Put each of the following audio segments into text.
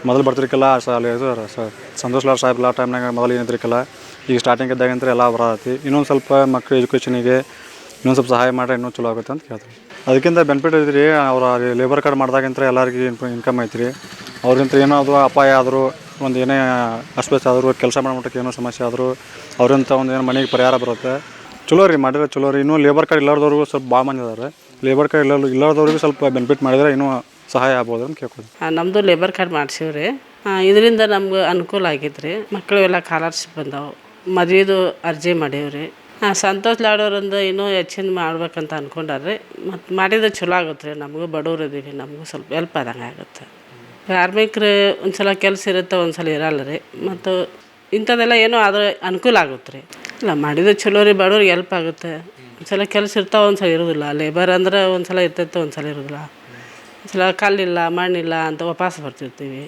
ಮೊದಲು ಬರ್ತಿರ್ಕಲ್ಲ ಇದು ಸಂತೋಷ್ ಲಾಲ್ ಸಾಹೇಬ್ ಟೈಮ್ನಾಗ ಮೊದಲು ಏನಿದ್ರಿಕಲ್ಲ ಈಗ ಸ್ಟಾರ್ಟಿಂಗ್ ಇದ್ದಾಗಂತ ಎಲ್ಲ ಬರತ್ತಿ ಇನ್ನೊಂದು ಸ್ವಲ್ಪ ಮಕ್ಕಳು ಎಜುಕೇಷನಿಗೆ ಇನ್ನೊಂದು ಸ್ವಲ್ಪ ಸಹಾಯ ಮಾಡಿದ್ರೆ ಇನ್ನೂ ಚಲೋ ಆಗುತ್ತೆ ಅಂತ ಕೇಳ್ತೀನಿ. ಅದಕ್ಕಿಂತ ಬೆನಿಫಿಟ್ ಐತ್ರಿ, ಅವ್ರು ಲೇಬರ್ ಕಾರ್ಡ್ ಮಾಡಿದಾಗಂತ ಎಲ್ಲರಿಗೂ ಇನ್ಕಮ್ ಐತ್ರಿ. ಅವ್ರಿಂತ ಏನೋ ಅದು ಅಪಾಯ ಆದರೂ ಒಂದು ಏನೇ ಅಸ್ವಸ್ಥ ಆದರೂ ಕೆಲಸ ಮಾಡ್ಬಿಟ್ಟಕ್ಕೆ ಏನೋ ಸಮಸ್ಯೆ ಆದರೂ ಅವರಿಂತ ಒಂದು ಏನೋ ಮನೆಗೆ ಪರಿಹಾರ ಬರುತ್ತೆ. ಚಲೋ ರೀ ಮಾಡಿದ್ರೆ ಚಲೋ ರೀ. ಇನ್ನೂ ಲೇಬರ್ ಕಾರ್ಡ್ ಇಲ್ಲಾರ್ದವ್ರಿಗೂ ಸ್ವಲ್ಪ ಭಾಳ ಮಂದಿ ಇದ್ದಾರೆ. ಲೇಬರ್ ಕಾರ್ಡ್ ಇಲ್ಲಾರ್ದವ್ರಿಗೂ ಸ್ವಲ್ಪ ಬೆನಿಫಿಟ್ ಮಾಡಿದರೆ ಇನ್ನೂ ಸಹಾಯ ಆಗ್ಬೋದು ಅಂತ ಕೇಳ್ಬೋದು. ನಮ್ಮದು ಲೇಬರ್ ಕಾರ್ಡ್ ಮಾಡ್ಸೀವ್ರಿ. ಇದರಿಂದ ನಮ್ಗೆ ಅನುಕೂಲ ಆಗೈತ್ರಿ. ಮಕ್ಕಳು ಎಲ್ಲ ಸ್ಕಾಲರ್ಶಿಪ್ ಬಂದವು, ಮದುವೆದು ಅರ್ಜಿ ಮಾಡೀವ್ರಿ. ಸಂತೋಷ್ ಲಾಡೋರಿಂದ ಇನ್ನೂ ಹೆಚ್ಚಿನ ಮಾಡ್ಬೇಕಂತ ಅಂದ್ಕೊಂಡಾರ್ರಿ. ಮತ್ತು ಮಾಡಿದ್ರೆ ಚಲೋ ಆಗುತ್ತೆ ರೀ. ನಮಗೂ ಬಡವ್ರು ಇದ್ದೀವಿ, ನಮಗೂ ಸ್ವಲ್ಪ ಹೆಲ್ಪ್ ಆದಂಗೆ ಆಗುತ್ತೆ. ಕಾರ್ಮಿಕರು ಒಂದು ಸಲ ಕೆಲಸ ಇರುತ್ತೆ, ಒಂದು ಸಲ ಇರಲ್ಲ ರೀ. ಮತ್ತು ಇಂಥದ್ದೆಲ್ಲ ಏನೋ ಆದರೆ ಅನುಕೂಲ ಆಗುತ್ತೆ ರೀ. ಇಲ್ಲ ಮಾಡಿದ್ರೆ ಚಲೋ ರೀ, ಬಡವ್ರಿಗೆ ಹೆಲ್ಪ್ ಆಗುತ್ತೆ. ಒಂದು ಸಲ ಕೆಲಸ ಇರ್ತಾವೆ, ಒಂದು ಸಲ ಇರೋದಿಲ್ಲ. ಲೇಬರ್ ಅಂದ್ರೆ ಒಂದು ಸಲ ಇರ್ತೈತೆ, ಒಂದು ಸಲ ಇರೋದಿಲ್ಲ. ಒಂದು ಸಲ ಕಲ್ಲಿಲ್ಲ ಮಣ್ಣಿಲ್ಲ ಅಂತ ವಾಪಸ್ ಬರ್ತಿರ್ತೀವಿ.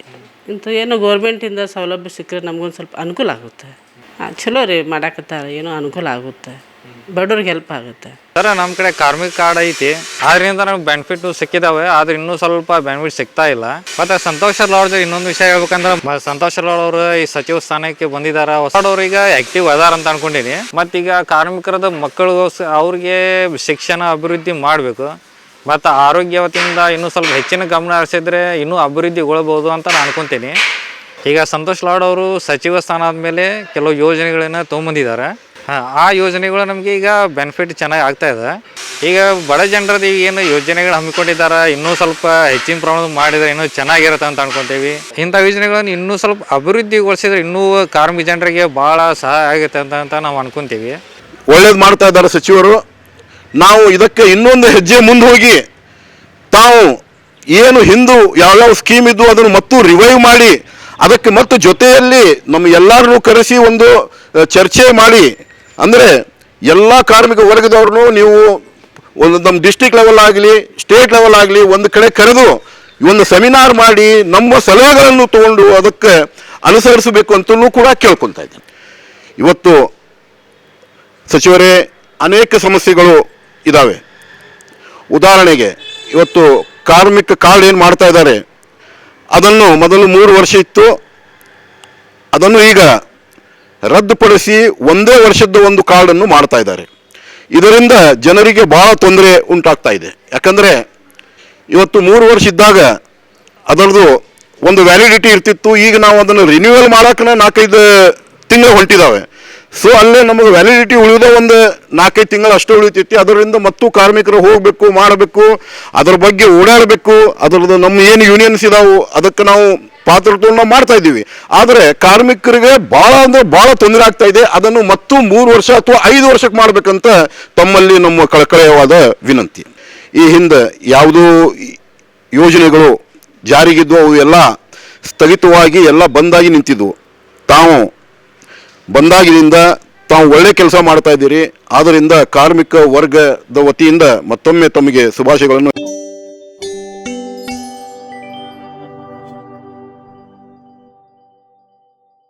ಇಂಥ ಏನೋ ಗೋರ್ಮೆಂಟಿಂದ ಸೌಲಭ್ಯ ಸಿಕ್ಕರೆ ನಮ್ಗೊಂದು ಸ್ವಲ್ಪ ಅನುಕೂಲ ಆಗುತ್ತೆ. ಚಲೋ ರೀ ಮಾಡಾಕತ್ತಾರೆ, ಏನೋ ಅನುಕೂಲ ಆಗುತ್ತೆ, ಬಡವ್ರಿಗೆ ಹೆಲ್ಪ್ ಆಗುತ್ತೆ. ಸರ್ ನಮ್ಮ ಕಡೆ ಕಾರ್ಮಿಕ ಕಾರ್ಡ್ ಐತಿ, ಆದ್ರಿಂದ ನಮ್ಗೆ ಬೆನಿಫಿಟ್ ಸಿಕ್ಕಿದಾವೆ. ಆದ್ರೆ ಇನ್ನೂ ಸ್ವಲ್ಪ ಬೆನಿಫಿಟ್ ಸಿಗ್ತಾ ಇಲ್ಲ. ಮತ್ತು ಸಂತೋಷ್ ಲಾಡ್ ಇನ್ನೊಂದು ವಿಷಯ ಹೇಳ್ಬೇಕಂದ್ರೆ ಸಂತೋಷ್ ಲಾಡ್ ಅವರು ಈ ಸಚಿವ ಸ್ಥಾನಕ್ಕೆ ಬಂದಿದ್ದಾರೆ. ಹೊಸಡವ್ರೀಗ ಆಕ್ಟಿವ್ ಅದಾರ ಅಂತ ಅನ್ಕೊಂಡಿನಿ. ಮತ್ತೀಗ ಕಾರ್ಮಿಕರದ ಮಕ್ಕಳು ಅವ್ರಿಗೆ ಶಿಕ್ಷಣ ಅಭಿವೃದ್ಧಿ ಮಾಡಬೇಕು. ಮತ್ತು ಆರೋಗ್ಯವತಿಯಿಂದ ಇನ್ನೂ ಸ್ವಲ್ಪ ಹೆಚ್ಚಿನ ಗಮನ ಹರಿಸಿದ್ರೆ ಇನ್ನೂ ಅಭಿವೃದ್ಧಿಗೊಳ್ಬೋದು ಅಂತ ನಾನು ಅನ್ಕೊತೀನಿ. ಈಗ ಸಂತೋಷ್ ಲಾಡ್ ಅವರು ಸಚಿವ ಸ್ಥಾನ ಆದಮೇಲೆ ಕೆಲವು ಯೋಜನೆಗಳನ್ನು ತೊಗೊಂಬಂದಿದ್ದಾರೆ. ಆ ಯೋಜನೆಗಳು ನಮಗೆ ಈಗ ಬೆನಿಫಿಟ್ ಚೆನ್ನಾಗಿ ಆಗ್ತಾ ಇದೆ. ಈಗ ಬಡ ಜನರದ್ದು ಏನು ಯೋಜನೆಗಳು ಹಮ್ಮಿಕೊಂಡಿದ್ದಾರೆ, ಇನ್ನೂ ಸ್ವಲ್ಪ ಹೆಚ್ಚಿನ ಪ್ರಮಾಣದ ಮಾಡಿದರೆ ಇನ್ನೂ ಚೆನ್ನಾಗಿರುತ್ತೆ ಅಂತ ಅನ್ಕೊತೀವಿ. ಇಂಥ ಯೋಜನೆಗಳನ್ನು ಇನ್ನೂ ಸ್ವಲ್ಪ ಅಭಿವೃದ್ಧಿಗೊಳಿಸಿದ್ರೆ ಇನ್ನೂ ಕಾರ್ಮಿಕ ಜನರಿಗೆ ಭಾಳ ಸಹಾಯ ಆಗುತ್ತೆ ಅಂತ ನಾವು ಅನ್ಕೊತೀವಿ. ಒಳ್ಳೇದು ಮಾಡ್ತಾ ಇದ್ದಾರೆ ಸಚಿವರು. ನಾವು ಇದಕ್ಕೆ ಇನ್ನೊಂದು ಹೆಜ್ಜೆ ಮುಂದೆ ಹೋಗಿ ತಾವು ಏನು ಹಿಂದೂ ಯಾವ್ಯಾವ ಸ್ಕೀಮ್ ಇದ್ದು ಅದನ್ನು ಮತ್ತು ರಿವೈವ್ ಮಾಡಿ ಅದಕ್ಕೆ ಮತ್ತು ಜೊತೆಯಲ್ಲಿ ನಮ್ಮ ಎಲ್ಲರನ್ನೂ ಕರೆಸಿ ಒಂದು ಚರ್ಚೆ ಮಾಡಿ, ಅಂದರೆ ಎಲ್ಲ ಕಾರ್ಮಿಕ ವರ್ಗದವ್ರನ್ನೂ ನೀವು ಒಂದು ನಮ್ಮ ಡಿಸ್ಟ್ರಿಕ್ಟ್ ಲೆವೆಲ್ ಆಗಲಿ ಸ್ಟೇಟ್ ಲೆವೆಲ್ ಆಗಲಿ ಒಂದು ಕಡೆ ಕರೆದು ಒಂದು ಸೆಮಿನಾರ್ ಮಾಡಿ ನಮ್ಮ ಸಲಹೆಗಳನ್ನು ತಗೊಂಡು ಅದಕ್ಕೆ ಅನುಸರಿಸಬೇಕು ಅಂತಲೂ ಕೂಡ ಕೇಳ್ಕೊತಾ ಇದ್ದೀನಿ. ಇವತ್ತು ಸಚಿವರೇ ಅನೇಕ ಸಮಸ್ಯೆಗಳು ಇದ್ದಾವೆ. ಉದಾಹರಣೆಗೆ ಇವತ್ತು ಕಾರ್ಮಿಕ ಕಾರ್ಡ್ ಏನು ಮಾಡ್ತಾ ಇದ್ದಾರೆ, ಅದನ್ನು ಮೊದಲು 3 ವರ್ಷ ಇತ್ತು, ಅದನ್ನು ಈಗ ರದ್ದುಪಡಿಸಿ ಒಂದೇ ವರ್ಷದ ಒಂದು ಕಾರ್ಡನ್ನು ಮಾಡ್ತಾ ಇದ್ದಾರೆ. ಇದರಿಂದ ಜನರಿಗೆ ಬಹಳ ತೊಂದರೆ ಉಂಟಾಗ್ತಾ ಇದೆ. ಯಾಕಂದರೆ ಇವತ್ತು 3 ವರ್ಷ ಇದ್ದಾಗ ಅದರದ್ದು ಒಂದು ವ್ಯಾಲಿಡಿಟಿ ಇರ್ತಿತ್ತು. ಈಗ ನಾವು ಅದನ್ನು ರಿನ್ಯೂವಲ್ ಮಾಡೋಕೆ 4-5 ತಿಂಗಳು ಹೊಂಟಿದ್ದಾವೆ. ಸೊ ಅಲ್ಲೇ ನಮಗೆ ವ್ಯಾಲಿಡಿಟಿ ಉಳಿದ ಒಂದು 4-5 ತಿಂಗಳು ಅಷ್ಟೇ ಉಳಿತೈತಿ. ಅದರಿಂದ ಮತ್ತು ಕಾರ್ಮಿಕರು ಹೋಗಬೇಕು, ಮಾಡಬೇಕು, ಅದರ ಬಗ್ಗೆ ಓಡಾಡಬೇಕು. ಅದರದ್ದು ನಮ್ಮ ಏನು ಯೂನಿಯನ್ಸ್ ಇದಾವೆ ಅದಕ್ಕೆ ನಾವು ಪಾತ್ರತ್ವ ನಾವು ಮಾಡ್ತಾ ಇದ್ದೀವಿ. ಆದರೆ ಕಾರ್ಮಿಕರಿಗೆ ಭಾಳ ಅಂದರೆ ಭಾಳ ತೊಂದರೆ ಆಗ್ತಾ ಇದೆ. ಅದನ್ನು ಮತ್ತು 3 ವರ್ಷ ಅಥವಾ 5 ವರ್ಷಕ್ಕೆ ಮಾಡಬೇಕಂತ ತಮ್ಮಲ್ಲಿ ನಮ್ಮ ಕಳಕಳಿಯವಾದ ವಿನಂತಿ. ಈ ಹಿಂದೆ ಯಾವುದೋ ಯೋಜನೆಗಳು ಜಾರಿಗಿದ್ದು ಅವು ಎಲ್ಲ ಸ್ಥಗಿತವಾಗಿ ಎಲ್ಲ ಬಂದಾಗಿ ನಿಂತಿದ್ವು. ತಾವು ಬಂದಾಗಿನಿಂದ ತಾವು ಒಳ್ಳೆ ಕೆಲಸ ಮಾಡ್ತಾ ಇದ್ದೀರಿ. ಆದ್ದರಿಂದ ಕಾರ್ಮಿಕ ವರ್ಗದ ವತಿಯಿಂದ ಮತ್ತೊಮ್ಮೆ ತಮಗೆ ಶುಭಾಶಯಗಳನ್ನು